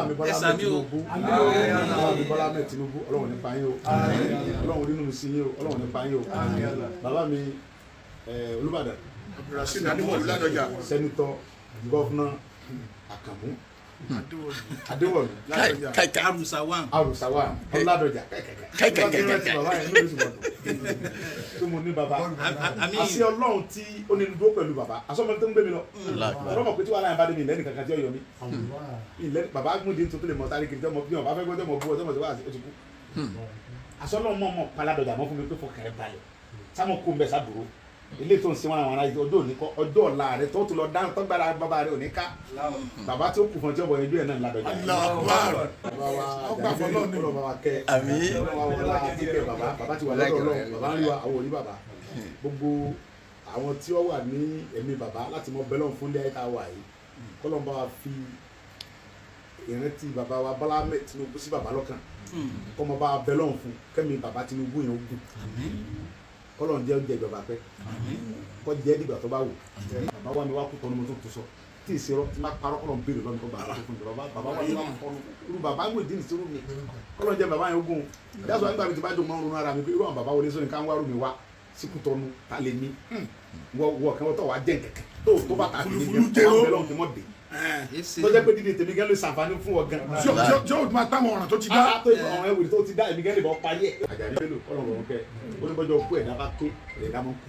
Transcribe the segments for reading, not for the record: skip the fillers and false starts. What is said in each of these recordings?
mi Bọ́lá Tinubu Bọ́lá Tinubu Ọlọ́run nípa yín o Ọlọ́run nínú mi sí yín o Ọlọ́run nípa yín o bàbá mi Olúbàdàn sẹ́nitọ́ gọ́fúnà Àkànmú Adéwọ̀lú Arúsáwà Ọládọjà tó mo ní bàbá àṣẹ Ọlọ́run tí ó ní dúró pẹ̀lú bàbá asọ́mọdé tó ń gbé mi lọ ọlọ́mọ pé tí wàhálà yẹn bá dé mi lẹ́nu kankan tí ó yọ mí bàbá gbọ́dé tó lè mọ sáré kiri tí ọmọ bí wọn bá fẹ́ gbọ́dọ̀ mọ bú ọjọ́ mọ̀ sí wàhálà ó ti kú asọ́lọ́mọ mọ̀ Paladọjà mọ́ fún mi pé fọkàrẹ́ balẹ̀ sáwọn kó ń bẹ sábúrò ilé tó ń sin wọn àwọn ará ọjọ́ òní kọ́ ọjọ́ ọ̀la rẹ tó tún lọ dáhùn tó gbára bàbá rẹ òní ká bàbá tí ó kù fún ọjọ́ bọ̀ ẹjọ́ ẹ̀ náà Ládọjà bàbá ti wà lọ́dọ̀ Ọlọ́run bàbá ń rí wa àwọn òní bàbá gbogbo àwọn tí wọ́n wà ní ẹ̀mí bàbá láti mọ bẹ́lọ̀ fún ilé ayé tá a wà yìí kọ́lọ́n bá wa fi ìrántí bàbá wa Bọ́lá Tinubu sí bàbá lọ́kàn kọ́mọ bá wa bẹ́lọ̀ fún kẹ́mi bàbá Tinubu yẹn ó gùn kọ́lọ́n jẹ́ oúnjẹ ìjọba pẹ́ kọ́ jẹ́ dìgbà tó bá wù bàbá wa mi wá kú tọ́nu mo tó sọ tí ì ṣerọ́ tí má parọ́ kọ́lọ́n béèrè lọ́nà kọ́ bàbá tó fún mi bàbá wa mi wá kọ́nu irú bàbá ń gbèdí ìṣòro mi kọ́lọ́n jẹ́ bàbá yẹn ó gùn yàtọ̀ nígbà mi ti bá dùn mọ́ ronú ara mi pé irú àwọn bàbá wọlé sóni ká ń wárú mi wá síkú tọ́nu ta lè ní wọ kẹ́wọ́ tó wà jẹ́ kẹ̀kẹ́ tó bá ta àtìlẹ́ tó jẹ́ pé dídì tèmi gẹ́lẹ́ sàǹfààní fún ọ gan. tí o máa táwọn ọ̀ràn tó ti dá. ọ̀ràn ẹ̀wìrì tó ti dá èmi gẹ́lẹ́ bọ̀ parí ẹ̀. Àjàní Bello kọ́lọ̀ wọ̀n kẹ́ oníbọ̀jọ́ kú ẹ̀dá bá pé ẹ̀dá mọ́ kú.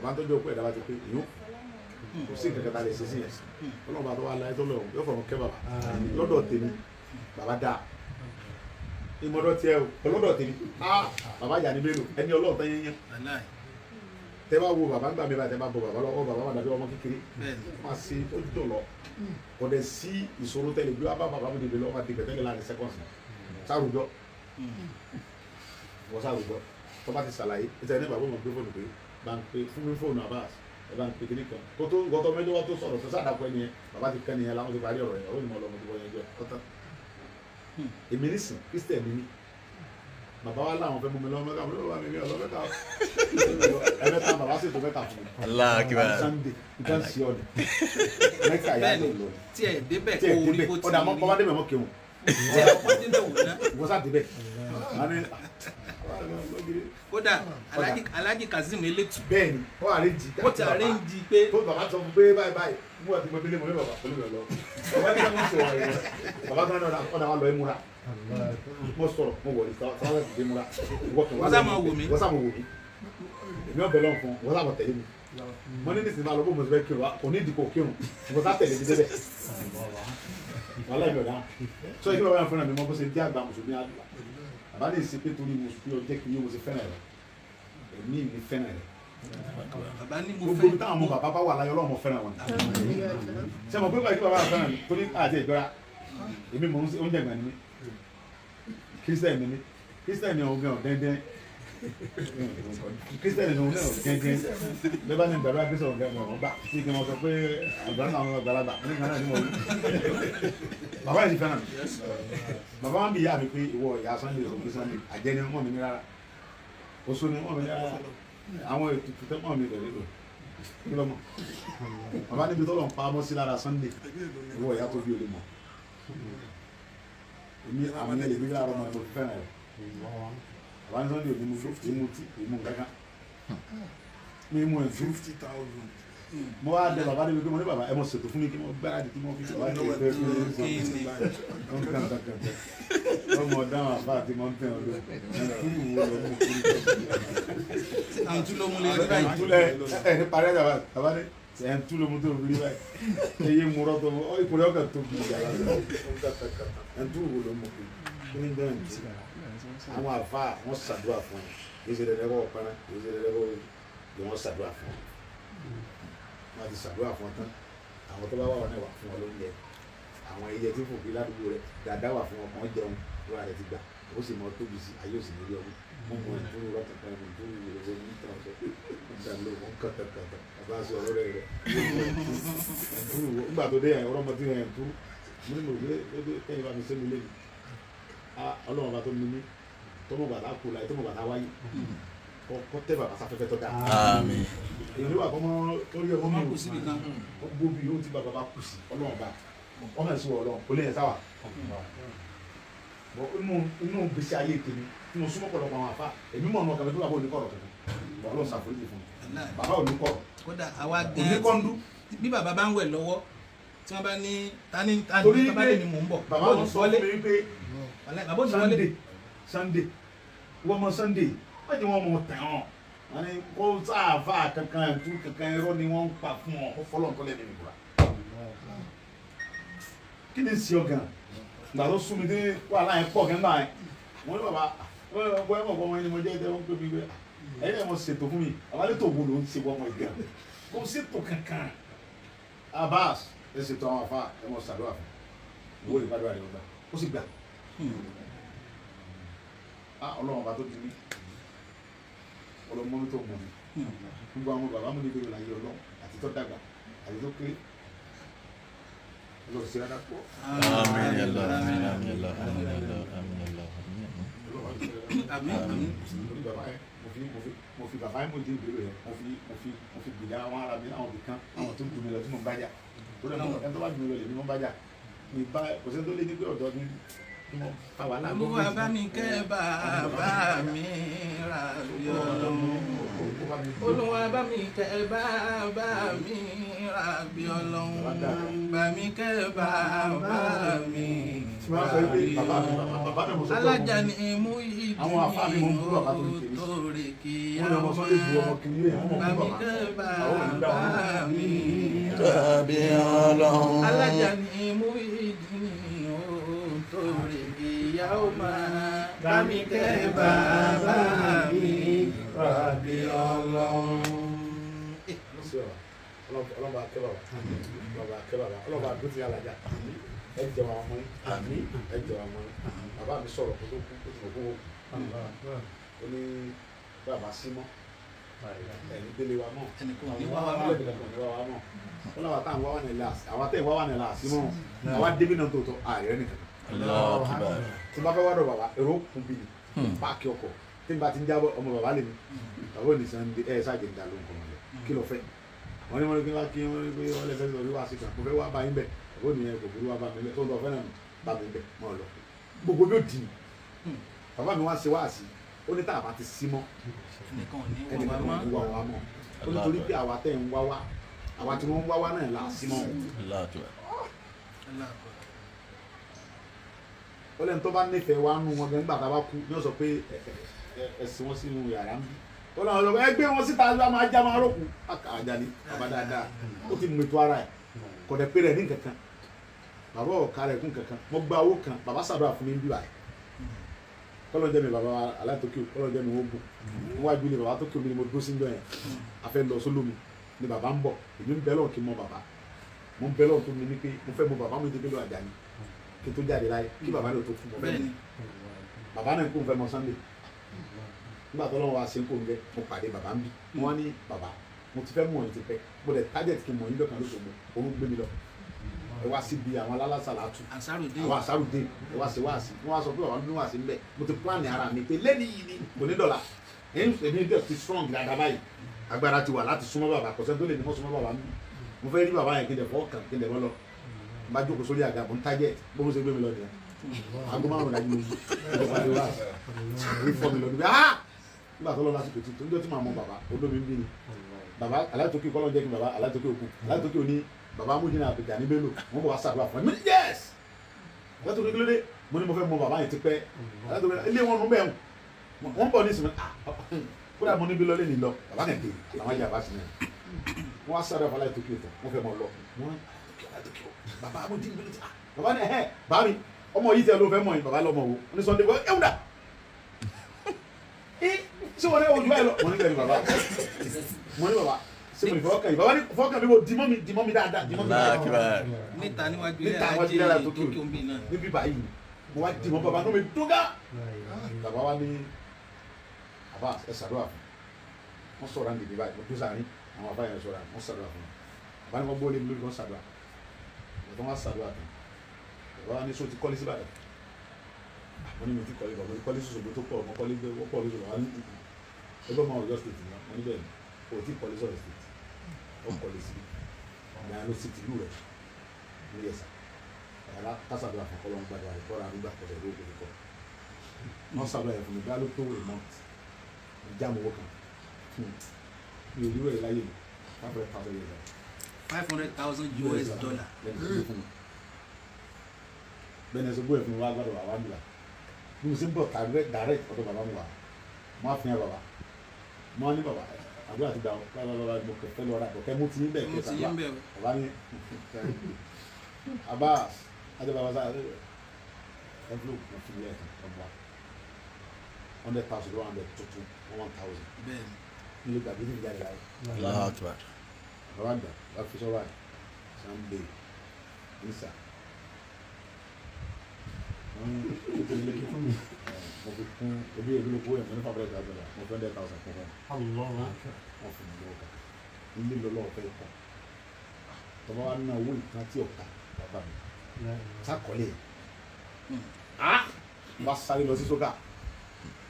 bàbá tó jọ kú ẹ̀dá bá ti pé ìyó kò sí nǹkan kan tá a lè ṣe sí yẹn. ọlọ́run bá tó wà láyé tó lọ yóò fọ̀rọ̀ kẹ́ bàbá lọ́dọ̀ tèmi bàbá dáa ìmọ̀dọ̀ tiẹ̀ o lọ́dọ̀ tèmi bàbá Àjàní Bello ẹni ọlọ́run tán yẹn tẹ bá wo bàbá ńgbà mi bá tẹ bá bọ bàbá lọ́wọ́ bàbá wà dàbí ọmọ kékeré máa ṣe ó jọlọ kò dẹ̀ sí ìṣòro tẹ́lẹ̀ bí wàá bá bàbá mi dìde lọ́wọ́ àti ìgbẹ́tẹ́lẹ̀ láàrin sẹ́kọ̀nsì sárùjọ wọ́n sárùjọ tó bá ti ṣàlàyé ìtẹ̀ ní bàbá mi gbé fóònù pé bá ń pe fún mi fóònù Abbas ẹ bá ń pe kíní kan kó tó gbọ́tọ̀ mẹ́jọ wá tó sọ̀rọ̀ tó sàdàpọ̀ ẹni yẹn bàbá ti kẹ́ nìyẹn láwọn ti parí ọ̀rọ̀ yẹn ó ní mọ̀ lọ́mọ tó wọ́n yẹn jọ tọ́tọ́ èmi nísìn Kristian mi bàbá wa láwọn fẹ́ mú mi lọ́wọ́ mẹ́ta mi lọ́wọ́ mi lọ́wọ́ mẹ́ta ẹ̀mẹ́ta bàbá sì tó mẹ́ta fún mi. aláàkíbá Sunday nǹkan sí ọ ni mẹ́ta yà ló lọ. tí ẹ débẹ̀ kó orí bó ti ọ̀dà mọ́ débẹ̀ mọ́ kéwòn. tí ẹ kọ́ débẹ̀ wò ná. wọ́n sá débẹ̀. kódà Alhaji Kazeem Eletu. bẹ́ẹ̀ni ó àrẹ́jì. ó ti àrẹ́jì pé. tó bàbá sọ fún pé báyìí báyìí mú àti mo délé mo ní bàbá pẹ̀lú mi lọ. bàbá tó ń ọ̀dà wa lọ ẹ̀ múra mo sọ̀rọ̀ mo wọlé sáwọn ẹbí dé múra wọ́n sá máa wò mí èmi ọbẹ̀ lọ́n fún wọ́n sá máa tẹ̀lé mi mo ní nísìnyí máa lọ bó mo ti fẹ́ kírun wa kò ní ìdìbò kírun wọ́n sá tẹ̀lé mi débẹ̀ wọ́n láì lọ́dà sọ èyí bàbá yẹn fẹ́ràn mi mọ́ bó ṣe dé àgbà mùsùlùmí àdúrà bàbá lè ṣe pé torí mùsùlùmí ọjọ́ kìí mo ṣe fẹ́ràn rẹ̀ èmi mi fẹ́ràn rẹ̀ gbogbo táwọn ọmọ bàbá bá wà láyé ọlọ́mọ fẹ́ràn wọn ṣe mọ̀ pé báyìí kí bàbá fẹ́ràn mi torí àti ìjọra èmi mọ̀ oúnjẹ ìgbà ni mi Christian ni Christian ni ọgbẹ́ ọ̀dẹ́ndẹ́ Christian ni ọgbẹ́ ọ̀dẹ́ndẹ́ bẹ́ẹ̀ bá ní ìgbàlú àgbẹ̀sọ̀ ọ̀gá ọ̀gbọ̀n gbà tí kí wọ́n sọ pé àgbàlá àwọn àgbàlagbà ní kan náà ní wọ́n bàbá yìí fẹ́ràn mi bàbá wọn bí ìyá mi pé ìwọ ìyá Sunday òkè Sunday àjẹni wọn mi ní rárá oṣù ni wọn mi ní rárá àwọn ètùtù tẹ́ mọ́ mi lẹ̀ nílò kí lọ́mọ bàbá níbi tó lọ́n pa mọ́ sí lára Sunday ìwọ ìyá tó bí olè mọ́ èmi àwọn ẹlẹ́ mi lára ọmọ ẹ̀mọ́ fẹ́ràn rẹ̀ àwọn ẹni Sunday òní mu tí èmu gángan mi mú ẹ̀ 50,000 mo wá dé bàbá débi pé mo ní bàbá ẹ mọ̀ ṣètò fún mi kí wọ́n gbáradì kí wọ́n fi ṣe wáyé ìfẹ́ fún mi ọmọ dáhùn àbá àti mọ́tẹ́ ọdún ẹ̀kúrú wo lọ mú kúrú àǹtú ló mú lé ní báyìí. ẹ̀ ní parí ẹ̀ bàbá ní ẹ̀ǹtú ló mú tó rí báyìí ẹ̀yẹ múrọ́ tó ìkúrẹ́ ọ̀gá tó bí ìyá ẹ̀ǹtú wo lọ mú kúrú ní bẹ́ẹ̀ ní àwọn àfa wọn ṣàdúrà fún wọn yóò ṣe dẹ́dẹ́ kọ́ ọ̀pẹ́rẹ́ yóò ṣe dẹ́dẹ́ kọ́ yóò ṣàdúrà fún wọn wọn ti ṣàdúrà fún wọn tán àwọn tó bá wà wọn náà wà fún wọn lóúnjẹ àwọn ẹyẹ tí fòkè ládùúgbò rẹ dáadáa wà fún wọn kàn jẹun wọn rẹ ti gbà ó sì mọ tóbi sí ayé òsì nílé ọdún wọn mọ ìdúró rọtàn kan ní ìdúró ìrẹsẹ ní ìtàn ọsẹ ìdánilò wọn kàtàkàtà bàbá sọ ọ̀rọ̀ rẹ ìdúró nígbà tó dé yẹn ọ̀rọ̀ ọmọdé yẹn tó mo ní mo gbé kẹyìn bá mi sẹnu lé mi Ọlọ́run bá tó mi ní tọmọ bàtà kú láyé tọmọ bàtà wáyé kọ tẹ bàbá sáfẹ́fẹ́ tó dáa. èyí wà kọ́mọ lórí ọmọ mi wọ́n kù síbi kan. gbogbo bí ó ti bàbá bá kù sí ọlọ́run bá ọmọ ẹ̀sìn wọ ọlọ́run kò lè yẹn sáwà bọ́ inú gbèsè ayé tèmi tí mo súnmọ́ pọ̀lọpọ̀ àwọn àfa èmi mọ̀ ọ̀nà kàmẹ́tò bàbá oníkọ̀rọ̀ kankan bọ́ ọlọ́run ṣàforíjì fún mi bàbá oníkọ̀rọ̀ kódà àwa gan oníkọ̀ndú bí bàbá bá ń wẹ̀ lọ́wọ́ tí wọ́n bá ní tani torí bàbá lè ní mò ń bọ̀ bàbá wọn sọ fún mi pé bàbá ò ní wọlé. Sunday wọ́n mọ Sunday wọ́n ti wọ́n mọ tẹ̀ ọ́n wọ́n ní kó sáàfà kankan ẹ̀tú kankan irọ́ ni wọ́n ń pa fún ọ kó fọlọ́ nǹkan lẹ́nu ìbúra. kí ni sí ọ gan gbà tó sún mi dé wàhálà yẹn pọ̀ kẹ́ńbà yẹn wọ́n ní bàbá wọ́n ẹ̀ mọ̀ fọmọ ẹni mo jẹ́ ẹ̀ wọ́n pè mí pé ẹ̀yìn ẹ̀ mọ̀ ṣètò fún mi àbálẹ́tò wo ló ń ṣe wọ́n mọ̀ ìgbà kó ṣètò kankan Abbas ẹ̀ ṣètò àwọn àfa ẹ̀ mọ̀ ṣàdúrà fún ìwé ìbádọ́ àdéhùn gbà ó sì gbà ọlọ́run bá tó di mí ọlọ́mọ mi tó mọ̀ mi gbogbo àwọn bàbá mi níbi ìlànà yìí ọlọ́run àti tó dàgbà àti tó kéré ọlọ́run sí rárá pọ̀. Àmín ya Allah, àmín ya Allah, àmín ya Allah, àmín ya Allah, àmín. àmín. lórí bàbá yẹn mo fi bàbá yẹn mo di ìbéèrè yẹn mo fi gbìdá àwọn ará mi láwọn ibìkan àwọn tó dùn mí lọ tí mo ń bájà tó dẹ̀ mọ́ ẹni tó bá dùn mí lọ lè ní mo ń bájà mi bá kò sẹ́ni tó lé ní pé ọ̀dọ́ mi Olúwa bá mi kẹ́ bàbá mi rabi Ọlọ́run. Olúwa bá mi kẹ́ bàbá mi rabi Ọlọ́run. Bá mi kẹ́ bàbá mi rabi Ọlọ́run. Alájà ni mú ìdí òtòrè kí ọmọ. Bá mi kẹ́ bàbá mi Rabi Ọlọ́run. Alájà ni mú ìdí òtòrè ìyàwó máa bá mi kẹ́ bàbá mi rabi Ọlọ́run. ọlọ́ba akẹ́ bàbá ọlọ́ba akẹ́ bàbá ọlọ́ba àdúgbò alájà ẹ jẹ wọn ọmọ yín ẹ jẹ wọn ọmọ yín bàbá mi sọ̀rọ̀ kó tó kú ó ti mọ̀ kó ó ní bàbá símọ́ ẹni délé wa mọ̀ ẹnìkan ò ní àwọn wá wa àwọn mọ́. ẹgbẹ̀rún kan ní wá wa mọ̀ wọn làwọn táwọn wá wà nílẹ̀ àwọn tẹ̀ wá wà nílẹ̀ àsímọ́ àwa débi náà tó tọ́ ààrẹ nìkan Allahu Akbar. tí n bá fẹ́ wá dọ̀ bàbá èrò kún bí ni páàkì ọkọ̀ tí n bá ti ń jábọ̀ ọmọ bàbá lè mi bàbá ò ní sàn ẹ̀ ṣáàjì ń da ló ń kọ́ ọmọdé kí ló fẹ́ wọ́n ní wọ́n ní kí wọ́n kí wọ́n ní pé wọ́n lè fẹ́ sọ̀rọ̀ wá sí kan mo fẹ́ wá bá yín bẹ̀ bàbá ò ní ẹ̀ kò burú wá bá mi bẹ̀ tó ń tọ́ fẹ́ràn bá mi bẹ̀ mọ́ ọ lọ gbogbo bí ó dì mí bàbá mi wá ṣe wá sí ó ní tá a bá ti sí mọ́ ẹnìkan ò ní ẹnìkan wá ò ní wa wá wa mọ́ ó ní torí pé àwa tẹ̀ ń wá wá àwa tí wọ́n ń wá wá náà là á sí mọ́ Allahu Akbar. mọ́. ó lẹ́nu tó bá nífẹ̀ẹ́ wa nù wọn nígbà tá a bá kú ní ọ̀sọ̀ pé ẹ̀sìn wọn sínú yàrá ń bí ó lọ́wọ́ lọ́wọ́ ẹgbẹ́ wọn síta ló máa já máa rọ́ọ̀kù àjà ní bàbá dáadáa ó ti mú ètò ara ẹ̀ kò dẹ̀ pé rẹ̀ ní kankan bàbá ọ̀ka rẹ̀ kún kankan mo gba owó kan bàbá ṣàdúrà fún mi ń bí báyìí kọ́lọ́ jẹ́ mi bàbá aláìtókè kọ́lọ́ jẹ́ mi wọ́n gùn wọ́n wájú ni bàbá tó kí omi ni mo dúró sí ń jọ yẹn a fẹ́ lọ sólómi ni bàbá ń bọ̀ èmi ń bẹ́ lọ́ọ̀ kí n mọ bàbá mo ń bẹ́ lọ́ọ̀ tó mi ní pé mo fẹ́ mọ bàbá mi ti gbé lọ àjà ni kí n tó jáde láyé kí bàbá náà tó fún mọ bẹ́ẹ̀ ni bàbá náà kó n fẹ́ mọ Sunday nígbà tó lọ́wọ́ wa ṣe ń kó n gẹ́ mo pàdé bàbá ń bí wọ́n ní bàbá mo ti fẹ́ mọ̀ ọ́n ti pẹ́ mo dẹ̀ target kí n mọ̀ yín lọ́kàn lóṣogbo òun gbé mi lọ ẹ wá síbi àwọn alálàsàlátù Ansarudé àwọn àṣàrùdé ẹ wá sí wáàsí wọ́n wá sọ pé bàbá mi wáàsí ń bẹ̀ mo ti plan ara mi pé lẹ́ni yìí ni kò ní dọ̀là èmi dẹ̀ ti strong dáadáa báyìí agbára ti wà láti súnmọ́ bàbá kọ̀sẹ́ tó lè ní mọ́ súnmọ́ bàbá mi mo fẹ́ rí bàbá yẹn kí n dẹ̀ fọ́ kàn kí n dẹ̀ mọ́ lọ bá jókòó sórí àga mo ń target bó mo ṣe gbé mi lọ nìyẹn aago márùn-ún dájú mi ìjọba ni wá orí fọ́ mi lọ níbi nígbà tó lọ lásìkò tí tó ń jẹ́ tí màá mọ bàbá olómi ń bí ni bàbá aláìtókè kọ́lọ́ jẹ́ kí bàbá aláìtókè òkú aláìtókè òní bàbá Mujina Abidjan ní Bello wọ́n bọ̀ wá sàdúrà fún mi yes aláìtókè kí ló dé mo ní mo fẹ́ mọ bàbá yẹn ti pẹ́ aláìtókè ilé wọn nù bẹ́ẹ̀ wọ́n bọ̀ ní ìsinmi kódà mo níbi lọ́lé ní lọ bàbá kẹ̀ dé àwọn ajá bá sí náà wọ́n á sàdúrà fún aláìtókè tó wọ́n fẹ́ mọ lọ wọ́n bàbá Mujina Bello bàbá ní ẹ̀hẹ́ bá mi ọmọ yìí tẹ ló fẹ́ mọ̀ yìí bàbá lọ́mọ wo ní Sunday wọ́n ẹ̀wùdà ṣé wọ́n ní ojú báyìí lọ mo ní bẹ́ẹ̀ ni bàbá mo ní bàbá ṣé mo ní fọwọ́kàn yìí bàbá ní fọwọ́kàn mi mo dìmọ́ mi dáadáa dìmọ́ mi dáadáa níta níwájú níta àwọn ajé ìdílé Tókè omi náà níbí báyìí mo wá dìmọ́ bàbá náà mi dúgá bàbá wa ní àbá ẹ ṣàdúrà fún wọn sọ̀rọ̀ àǹdí bí báyìí mo dún sáárín àwọn àbá yẹn sọ̀rọ̀ wọn ṣàdúrà fún bàbá ní wọn bó lé mi lórí wọn ṣàdúrà wọn wá ṣàdúrà fún bàbá wa ní sọ ti kọ́lé sí Ìbàdàn mo ní mi ti kọ́lé bàbá mi kọ́lé sọ̀sọ̀ tó pọ̀ mo kọ́lé wọ́n pọ̀ lóṣù wà ní ẹgbẹ́ ọmọ Ọ̀yọ́ state ni wọ́n níbẹ̀ ni ó o ti kọ́lé sọ̀rọ̀ state ó kọ́lé sí ìyá ló sì ti lù rẹ̀ ní ẹ̀sà ẹ̀rá kásàdúrà fún kọ́lọ́ ń gbàdúrà rẹ̀ kọ́ra àrùgbà kọ́sẹ̀ ló gbé kọ́ wọ́n sàdúrà yẹn fún mi bí a ló tó a month ìjáàmù owó kan mi ò rí wẹ̀rẹ̀ láyé mi $500,000 $500,000 bẹ́ẹ̀ni ẹ̀sọ́ gbọ́ ẹ̀ fún wa gbàdọ̀ àwọn àmì là bí mo ṣe ń bọ̀ direct ọ̀dọ̀ bàbá mi wà mo á fi hàn bàbá mo á ní bàbá àdúrà ti dà ọ́ bàbá mo kẹ̀kẹ́ lọ́ra kẹ̀kẹ́ mo ti ń bẹ̀ kẹta bàbá ní abá adé bàbá sáà envelope mo fi yẹ ẹ̀kan ọ̀bọ̀ 100,000 100 tuntun 1,000 nílé gbàgbé ní ìjáde láyé bàbá àgbà bá fi sọ́wọ́ àyè Sunday nísà mo fi kún ebi ìlú kó yẹn mo ní $500,000 mo fi $100,000 kún fún wọn fún mi lọ́wọ́ kan nílé lọ́lọ́ ọ̀fẹ́ ìkọ́ tọ́ba wa ná owó ìkan tí ọ̀ka bàbá mi sákọ̀lé wá sáré lọ sí sókà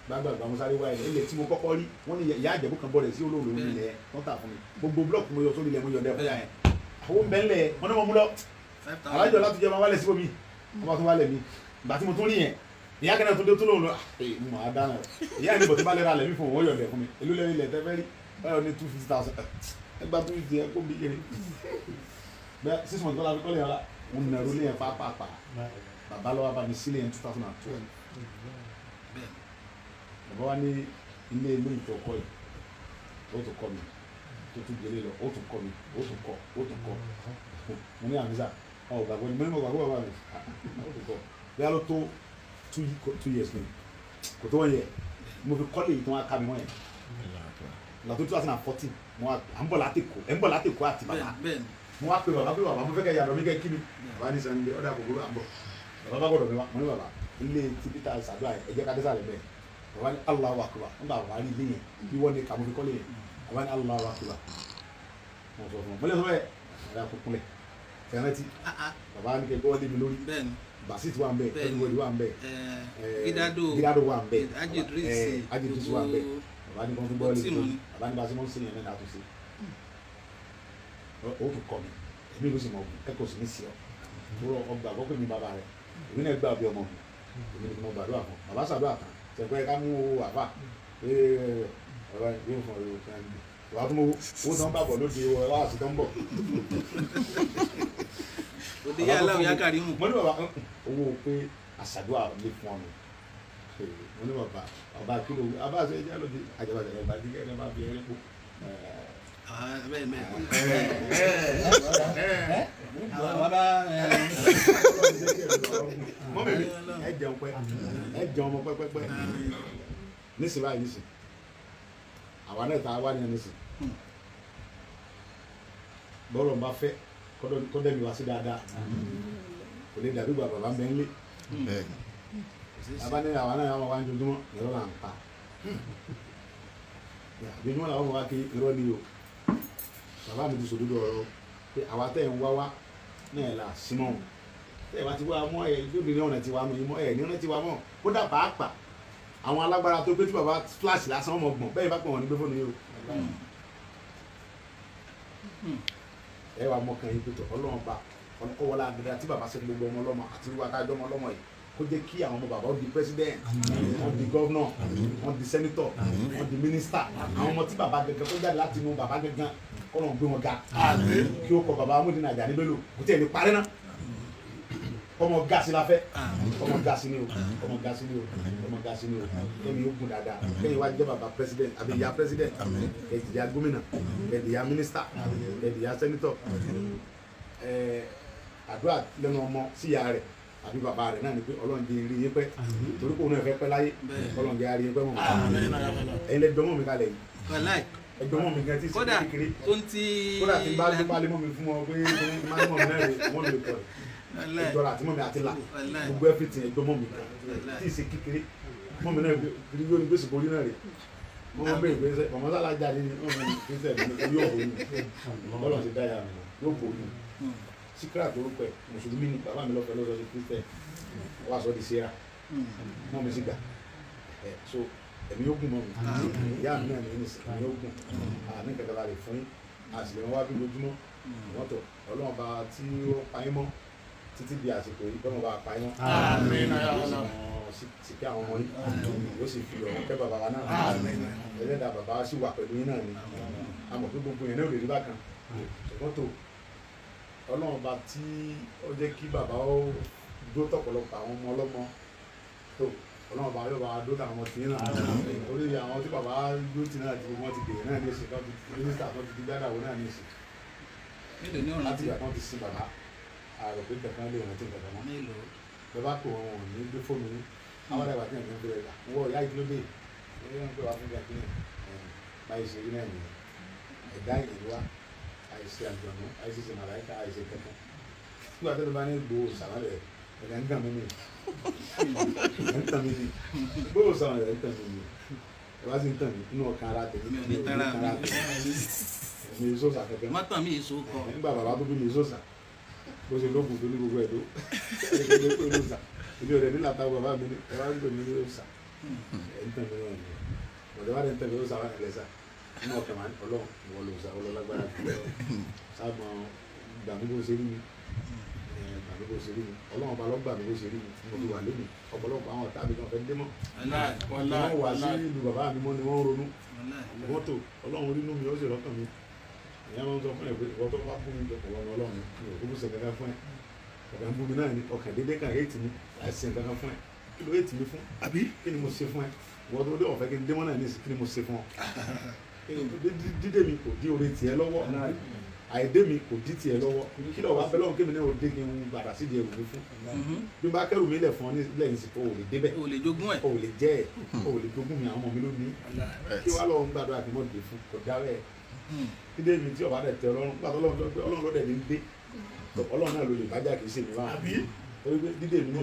gbàgbàgbà mo sáré wá ilẹ̀ tí mo kọ́kọ́ rí wọ́n ní ìyá àjẹ̀bú kan bọ̀rẹ̀ sí olóòlù ilẹ̀ wọ́n tà fún mi gbogbo blọọkì mo yọ sórí ilẹ̀ mo yọ ọdẹ fún yà yẹn àwọn bẹ́ẹ̀lẹ̀ wọn ní wọn mú lọ alájọ láti jẹ́ máa wálẹ̀ síbòmí wọ́n bá tún wálẹ̀ mi ìgbà tí mo tún rí yẹn ìyá kẹ́nà tó dé tó lóòlù mo máa dáná ìyá ní bọ̀tí bá lẹ́ra lẹ̀ mí fún wọn yọ̀ ọdẹ fún mi èlú lẹ́yìn ilẹ̀ tẹ́fẹ́ rí báyọ̀ ní 250,000 ẹgbà 250 ẹ kó bí kiri bẹ́ẹ̀ 6 months kọ́lá fi kọ́lé yàrá òun nàró lé yẹn pàápàá bàbá lọ́wọ́ bá mi sílẹ̀ yẹn 2012 bàbá wa ní ilé ìtọ́ kọ́ yìí ó tún kọ́ mi tó tún gbélé lọ ó tún kọ́ mi ó tún kọ́ mo ní àmì sá ọ̀ gbàgbọ́ ni mo ní mo gbàgbọ́ bàbá mi ó tún kọ́ bí a lọ tó 2 years ni kò tó 1 year mo fi kọ́lé yìí tó wá ká mi wọ́n yẹn lọ tó 2014 mo wá à ń bọ̀ láti kó àti bàbá mo wá pé bàbá mo fẹ́ kẹ́ yàrá mi kẹ́ kí mi bàbá ní sàn ní ọ̀dà àkókò à ń bọ̀ bàbá bá gbọ́dọ̀ mi wá mo ní bàbá ilé tí Peter sàdúrà ẹ̀jẹ̀ ká dé sàlẹ̀ bẹ́ẹ̀ bàbá ní Allahu Akbar ń bá wà á rí ilé yẹn bí wọ́n ní kà mo fi kọ́lé yẹn bàbá ní Allahu Akbar mo sọ fún un mo lè sọ bẹ́ẹ̀ ẹ̀rọ àkókòlẹ̀ fẹ́rẹ́tì bàbá ní kẹ́ gbọ́dọ̀ mi lórí Basit wà ń bẹ̀ everybody wà ń bẹ̀ Gidado wà ń bẹ̀ Ajidrisi wà ń bẹ̀ bàbá ní kọ́ńtún bọ́ọ̀lì bàbá ní Basit mọ́ sí yẹn náà àtúnṣe ó tún kọ́ mi èmi ló sì mọ̀ kẹ́kọ̀ọ́ sí ní sí ọ ọgbà àkọ́kọ́ mi bàbá rẹ̀ èmi náà gbà bí ọmọ mi èmi ni mo gbàdúrà fún bàbá sàdúrà kan tẹ̀gbẹ́ ká mú owó àfà ọ̀rọ̀ ìgbé fún ọ̀rọ̀ ìkan ní ìwà tó mú owó tó ń bàbọ̀ lóde ọ̀rọ̀ àti tó ń bọ̀. òde yà láwùjá kárí mù. mo ní bàbá owó pé àṣàdúrà lè fún ọ mo ní bàbá kí ló abá àṣẹ ìjà lóde àjẹbàjẹ bàbá dígẹ́ ẹ̀ máa fi ẹ̀rẹ́ pò. Mọ́mí ẹ jẹun pẹ́ ẹ jẹun ọmọ pẹ́pẹ́pẹ́ nísìnyí báyìí nísìnyí àwa náà ta wá ní nísìnyí bọ́ọ̀lù bá fẹ́ kọ́dẹ̀ mi wá sí dáadáa kò lè dàbí bàbá ń bẹ́ ń lé àbá ní àwa náà wá ń jojúmọ́ ìrọ́ là ń pa jojúmọ́ làwọn ọmọ wa kí irọ́ ni o bàbá mi ti sòdodo ọ̀rọ̀ pé àwa tẹ̀ ń wá wá náà là símọ́ tẹ̀ wá ti wá mọ́ ẹ̀ lóbi ní ọ̀nà tiwa mọ́ ìmọ̀ ẹ̀ ní ọ̀nà tiwa mọ́ kódà pàápàá àwọn alágbára tó pé tí bàbá flash lásán ọmọ gbọ̀n bẹ́ẹ̀ bá pọ̀ wọ́n ní gbé fóònù yìí o ẹ wà mọ́kàn yìí pẹ̀tọ̀ ọlọ́run bá ọwọ́lá àgbẹ̀dẹ tí bàbá sẹ́ni gbogbo ọmọ ọlọ́mọ àti wíwá tájọ́ ọmọ ọlọ́mọ yìí kó jẹ́ kí àwọn ọmọ bàbá ó di president wọ́n di governor wọ́n di senator wọ́n di minister àwọn ọmọ tí bàbá gẹ́gẹ́ tó jáde láti inú bàbá gẹ́gẹ́ kọ́lọ̀ gbé wọn ga kí ó kọ bàbá Amúdínà Àjàní Bello kò tẹ̀ lè parí náà ọmọ gaasi la fẹ́ ọmọ gaasi ni o ọmọ gaasi ni o ọmọ gaasi ni o kẹ́mi yóò gùn dáadáa kẹ́mi wá jẹ́ bàbá president àbí ìyá president kẹ́mi ìyá gómìnà kẹ́mi ìyá minister kẹ́mi ìyá senator àdúrà lẹ́nu ọmọ sí ìyá rẹ̀ àbí bàbá rẹ̀ náà ni pé Ọlọ́run jẹ́ rí yé pẹ́ torí kò náà fẹ́ pẹ́ láyé Ọlọ́run jẹ́ rí yé pẹ́ mọ́ ẹ̀yin lẹ́dọ̀ọ́mọ̀ mi kalẹ̀ yìí ẹgbẹ́ mi gan ti sí kékeré kódà tí bá tó balẹ̀ mọ́ mi fún ọ pé máa ń mọ̀ mi náà rè wọ́n lè kọ́ ẹ̀ ìjọra àti mọ́ mi àti là gbogbo everything ẹgbẹ́ mọ́ mi gan tí ì ṣe kékeré mọ́ mi náà rí yóò ní gbèsè borí náà rè wọ́n mọ́ bẹ́ẹ̀ gbèsè ọmọ sálá jáde ní ọmọ gbèsè yóò bò ní bọ́lọ̀ ti dá yàrá yóò bò ní síkírà tó rúpẹ́ mùsùlùmí ni bàbá mi lọ́fẹ̀ẹ́ lọ́sọ̀ sí kírísítẹ̀ wọ́n aṣọ di sẹ́ra mọ́ mi sì gbà so ẹ̀mí yóò gùn mọ́ mi ìyá mi náà ní ẹ̀mí yóò gùn àní kankan la lè fún yín àṣìlẹ̀ wọn wá bí lójúmọ́ wọ́n tọ̀ ọlọ́run bá tí ó pa yín mọ́ títí di àsìkò yìí bọ́lá bá pa yín mọ́ sì kí àwọn ọmọ yìí yóò sì fi ọ̀rọ̀ kẹ́ bàbá wa náà ẹlẹ́dàá bàbá wa sì wà pẹ̀lú yín náà ni a mọ̀ pé gbogbo yẹn náà lè rí bákan ṣùgbọ́n tó ọlọ́run bá tí ó jẹ́ kí bàbá ó dó tọ̀pọ̀lọpọ̀ àwọn ọmọ ọlọ́mọ tó ọlọ́run bá yóò bá dó tàwọn ọmọ tìyín náà torí àwọn tí bàbá dó tì náà ti wọ́n ti dè náà ní èsì tó ti mínísítà tó ti di gbádàwó náà ní èsì láti ìgbà kan ti sin bàbá àrò pé kankan lè rántí kankan mọ́ bẹ́ẹ̀ bá pè wọ́n ní gbé fóònù yín àwọn àgbà tí wọ́n fi rẹ̀ wọ́ ìyá ìdílódé ẹ̀yẹ́ wọn pé wàá fún gàkí báyìí ṣe rí náà nìyẹn ẹ̀dá ìlú wa àìsí àjọ̀nù àìsí ṣe màláìka àìsí kankan nígbà tó ló bá ní gbòó sàmálẹ̀ ẹ̀dá ń tàn mí ni ẹ̀ ń tàn mí ni gbòó sàmálẹ̀ ẹ̀ ń tàn mí ni ẹ̀ bá sì ń tàn mí inú ọkàn ara tẹ̀lé ní ọkàn ara tẹ̀lé mi èso sà kẹ̀kẹ́ mọ́tàn mi èso kọ nígbà bàbá tó bí mi èso sà bó ṣe lókun tó ní gbogbo ẹ̀ tó ẹ̀ẹ́dẹ́gbẹ́ pé ló sà ìdí ọ̀rẹ́ nílà táwọn bàbá mi ní ẹ̀ wá ń gbè mí ní òòsà ẹ̀ ń tàn mí náà nìyẹn ọ̀dọ́ wa dẹ̀ ń tàn mí òòsà wà nílẹ̀ sà nínú ọkàn máa ń ọlọ́run ìwọ ló sà ọlọ́lágbára sábà gbàmí bó ṣe rí mi gbàmí bó ṣe rí mi ọlọ́run ọba lọ́gbà mi bó ṣe rí mi mo fi wà lónìí ọ̀pọ̀lọpọ̀ àwọn ọ̀tá mi kan fẹ́ dé mọ́ wọ́n wà sí ìlú bàbá mi mọ́ ni wọ́n ronú wọ́n tó ọlọ́run rínú mi ó sì rọ́kàn mi ìyá máa ń sọ fún ẹ pé ìwọ tó bá fún mi jọ ọ̀wọ́ ọlọ́run mi ò kó bó ṣe kankan fún ẹ ọ̀gá ń bú mi náà ni ọkàn dédé kan èyí tì mí àìsàn kankan fún ẹ kí ló èyí tì mí fún àbí kí ni mo ṣe fún ẹ ìwọ tó dé ọ̀fẹ́ kí n dé mọ́ náà ní ìsìn kí ni mo ṣe fún ọ dídé mi kò dí orí tiẹ̀ lọ́wọ́ àìdé mi kò dí tiẹ̀ lọ́wọ́ kí lọ́wọ́ wá bẹ́lọ́run kí mi náà ó dé kí n gbàdá sí di ẹrù mi fún bí n bá kẹ́rù mi lẹ̀ fún ọ lẹ́yìn sí o ò lè débẹ̀ o lè jogún ẹ̀ o ò lè jẹ́ ẹ̀ o ò lè jogún mi àwọn ọmọ mi ló ní kí wàá lọ́wọ́ ń gbàdúrà kí n mọ̀ dé fún kò dáwẹ́ dídé mi tí ọba dẹ̀ tẹ ọlọ́run gbàdọ́ ọlọ́run ló dẹ̀ ní dé ọlọ́run náà ló lè bájà kì í ṣe mi wá torí pé dídé mi ní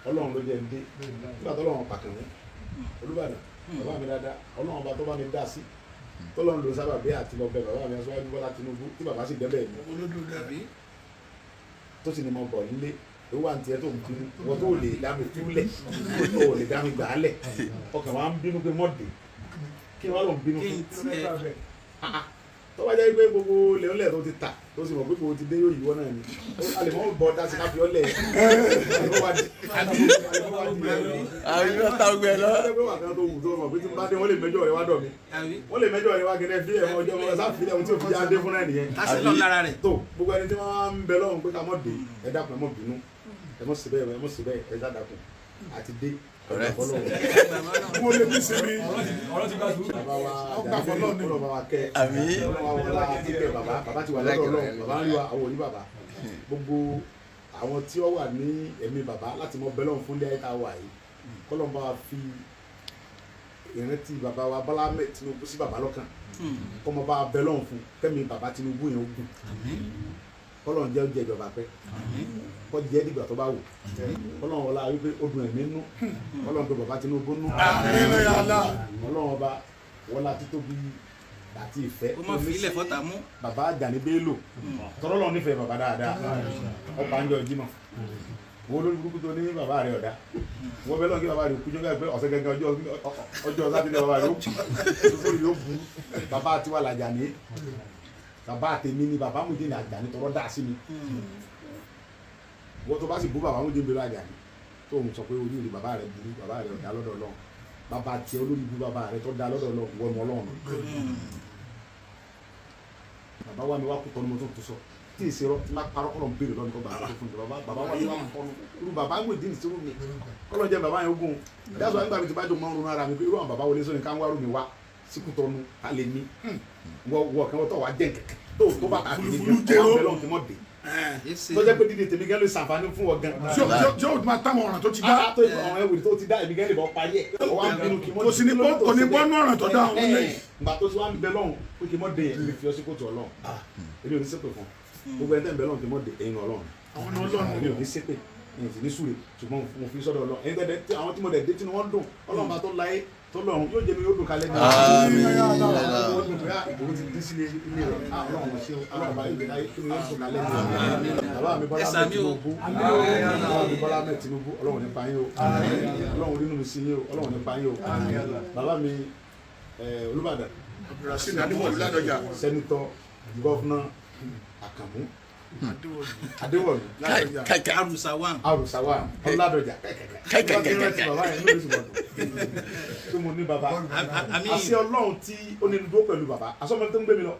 ọlọ́run ló jẹ́ ń dé nígbà tó ọlọ́run pàkàn mí Olúbàdàn bàbá mi dáadáa ọlọ́run ọba tó bá mi dá sí tọ́lọ́run ló sábà bí àti lọ bẹ bàbá mi aṣáájú Bọ́lá Tinubu tí bàbá sì bẹ́ẹ̀ mi tó sì ní mo bọ̀ nílé tó wà ní tiẹ̀ tó ń bínú wọ́n tó lè dá mi túlẹ̀ tó lè dá mi gbà á lẹ̀ ọkàn wa ń bínú pé mọ́ọ̀dé kí wọ́n lọ bínú tó bá jẹ́ pé gbogbo lẹ́ọ̀lẹ́ tó ti tà tó sì mọ̀ pé gbogbo ti dé yóò yíwọ́ náà ni a lè mọ́ bọ́ dá sí ká fi ọ́ lẹ̀ àwọn yóò ta ọgbẹ lọ. wọ́n lè mẹ́jọ rẹ wá dọ̀ mí wọ́n lè mẹ́jọ rẹ wá gẹ́gẹ́ bí ẹ̀wọ̀n ọjọ́ wọn sáfìlẹ̀ ohun tí òfin yá dé fún náà nìyẹn. kásìlọ́ lára rẹ̀. tó gbogbo ẹni tí wọ́n ń bẹ lọ́run pé ká mọ̀ dé ẹ dákun ẹ mọ̀ bínú ẹ mọ̀ síbẹ̀ ẹ mọ̀ síbẹ̀ ẹ dákun àti dé mo lè bí sinmi bàbá wa bàbá wa kẹ́ bàbá ti wà lọ́dọ̀ Ọlọ́run bàbá ń rí wa àwọn òní bàbá gbogbo àwọn tí ó wà ní ẹ̀mí bàbá láti mọ bẹ́lọ̀ fún ilé ayéta wà yìí kọ́lọ́n bá wa fi ìrántí bàbá wa Bọ́lá Tinubu sí bàbá lọ́kàn kọ́mọ bá bẹ́lọ̀ fún kẹ́mi bàbá Tinubu yẹn gùn kọ́lọ́n jẹ́ oúnjẹ ìjọba pẹ́ kọ́ jẹ́ dìgbà tó bá wù kọ́lọ́n wọlá wípé ó dùn ẹ̀mí nú kọ́lọ́n tó bàbá Tinubu nú kọ́lọ́n ọba wọlá títóbi àti ìfẹ́ ó má fi ilẹ̀ fọ́tà mú. bàbá Àjàní Bello tọ́lọ́ lọ nífẹ̀ẹ́ bàbá dáadáa ọba ń jọ jímọ̀ wọ́n lórí burúkú tó ní bàbá rẹ̀ ọ̀dá wọ́n bẹ́ lọ́n kí bàbá rẹ̀ kú jọ́gà pé ọ̀sẹ̀ gẹ́gẹ́ ọjọ́ sátidé bàbá rẹ̀ yóò bú bàbá tiwa l'Àjàní bàbá àtẹ̀mí ni bàbá mú dènà Àjàní tọrọ dá sí mi wọ́n tó bá sì bú bàbá mú dènà Àjàní tó ń sọ pé orí ìlú bàbá rẹ̀ burú bàbá rẹ̀ ọ̀dá lọ́dọ̀ Ọlọ́run bàbá tiẹ̀ olórí ibú bàbá rẹ̀ tó dá lọ́dọ̀ Ọlọ́run wọ́n mọ́ Ọlọ́run bàbá wa mi wá kú tọ́nu mo tó tó sọ tí ì ṣerọ́ tí má parọ́ kọ́lọ̀ ń béèrè lọ́nà kọ́ bàbá tó fún mi bàbá wa mi wá kọ́nu irú bàbá ń gbèdí ìṣòro mi kọ́lọ̀ jẹ́ bàbá yẹn ogun dáṣọ àgbà mi ti bá jọ mọ́ ronú ara mi pé irú àwọn bàbá wọlé sọ́ni ká ń wárò mi wá síkú tọ́nu ká lè ní wọ kí wọ́n tọ̀ wá jẹ́ kẹ̀kẹ́ tó bàtà kì í jẹ́ ọ̀bẹ lọ́n kí wọ́n dé tó jẹ́ pé dídé tèmi gẹ́lẹ́ ṣàǹfààní fún ọ gan. ṣé o máa táwọn ọ̀ràn tó ti dá. àwọn ẹ̀wùrì tó ti dá èmi gẹ́lẹ́ bọ́ parí ẹ̀ ọwọ́ ń bínú kí mọ́. kò sí ní bọ́nú ọ̀ràn tó dá òun lẹ́yìn. ìgbà tó ti wá ń bẹ lọ́hùn pé kí mọ́ dé yẹn lè fi ọ sí kóòtù Ọlọ́run èmi ò ní ṣépè fún gbogbo ẹni tẹ́ ń bẹ lọ́hùn kí mọ́ dé ẹ̀yin Ọlọ́run èmi ò ní ṣépè èmi ò ní súre ṣùgbọ́n mo fi sọ́dọ̀ Ọlọ́run ẹ̀yin tẹ́ àwọn tí mo dẹ̀ dé tí wọ́n dùn Ọlọ́run bá tó láyé tó lọ́run yóò jẹ́ mi yóò dùn kalẹ̀ ní Àmín. ìbòrò ti dín sílé ilé rẹ̀ ọlọ́run ṣe ọlọ́run bá ìgbéga kí ni yóò dùn kalẹ̀ ní bàbá mi Bọ́lá Ahmed Tinubu bàbá mi Bọ́lá Ahmed Tinubu ọlọ́run nípa yín o ọlọ́run nínú mi sí yín o ọlọ́run nípa yín o bàbá mi Olúbàdàn Rasheed Adéwọ̀lú Ládọjà. sẹ́nitọ́ gọ́fúnà Àkànmú Adéwọ̀lú Ládọjà Arusawan. Arùsáwà Ọládọjà bàbá yẹn ló lè sùn tó mo ní bàbá àṣẹ ọlọ́run tí ó ní dúró pẹ̀lú bàbá àṣọmọ tó ń gbé mi lọ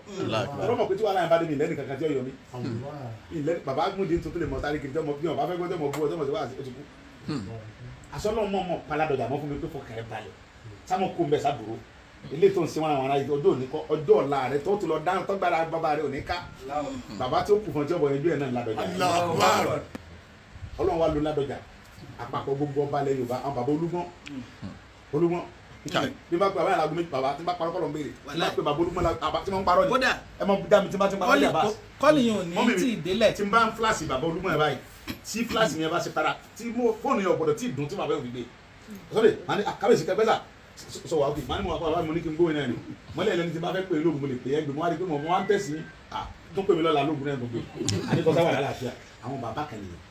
ọlọ́mọ pé tí wàhálà yẹn bá dé mi lẹ́nu kankan tí ó yọ mí bàbá gúndín tó lè mọ sáré kiri tọmọ bí wọn bá fẹ́ gbọ́dọ̀ mọ bú ọjọ́ mọ̀ sí wàhálà ó ti kú àṣọ ọlọ́run mọ̀ Ọládọjà mọ́ fún mi pé fọkàn balẹ̀ sámọ kó ń bẹ sábúrò ilé tó ń sin wọn àwọn ará ọjọ́ òní kọ́ ọjọ́ ọ̀la rẹ tó ti lọ dáhùn tó gbára bàbá rẹ òní ká bàbá tí ó kù fún ọjọ́ bọ̀ ẹjọ́ ẹ̀ náà Ládọjà ọlọ́run wa lo Ládọjà àpapọ̀ gbogbo ọba ilẹ̀ Yorùbá àwọn bàbá Olúgbọ́n bí bá pe bàbá yàrá gómìnà bàbá tí bá parọ́ kọ́ ló ń béèrè tí bá pe bàbá Olúgbọ́n tí wọ́n ń parọ́ ni Kódà ẹ mọ dá mi tí bá ti ń parọ́ yàrá kọ́lì yẹn ò ní tí ì délẹ̀. tí n bá ń fíláàsì bàbá Olúgbọ́n yẹn báyìí tí fíláàsì yẹn bá ṣe para tí fóònù yẹn ọ̀gbọ̀dọ̀ tí ì dùn tí bàbá yẹn ò fi gbé sọ́dẹ̀ màá ní kábíyèsí kẹgbẹ́sà sọ wà ókè màá ní mo wà fún bàbá mi ní kí n gbóyè náà ni mọ́lẹ̀ ẹlẹ́ni tí bá fẹ́ pè é lóògùn mo lè pè é gbé mo wá rí pé mo wá ń tẹ̀sí tó pè mí lọ́la lóògùn náà gbogbo àdékọ́sá wà lálàáfíà àwọn bàbá kan nìyẹn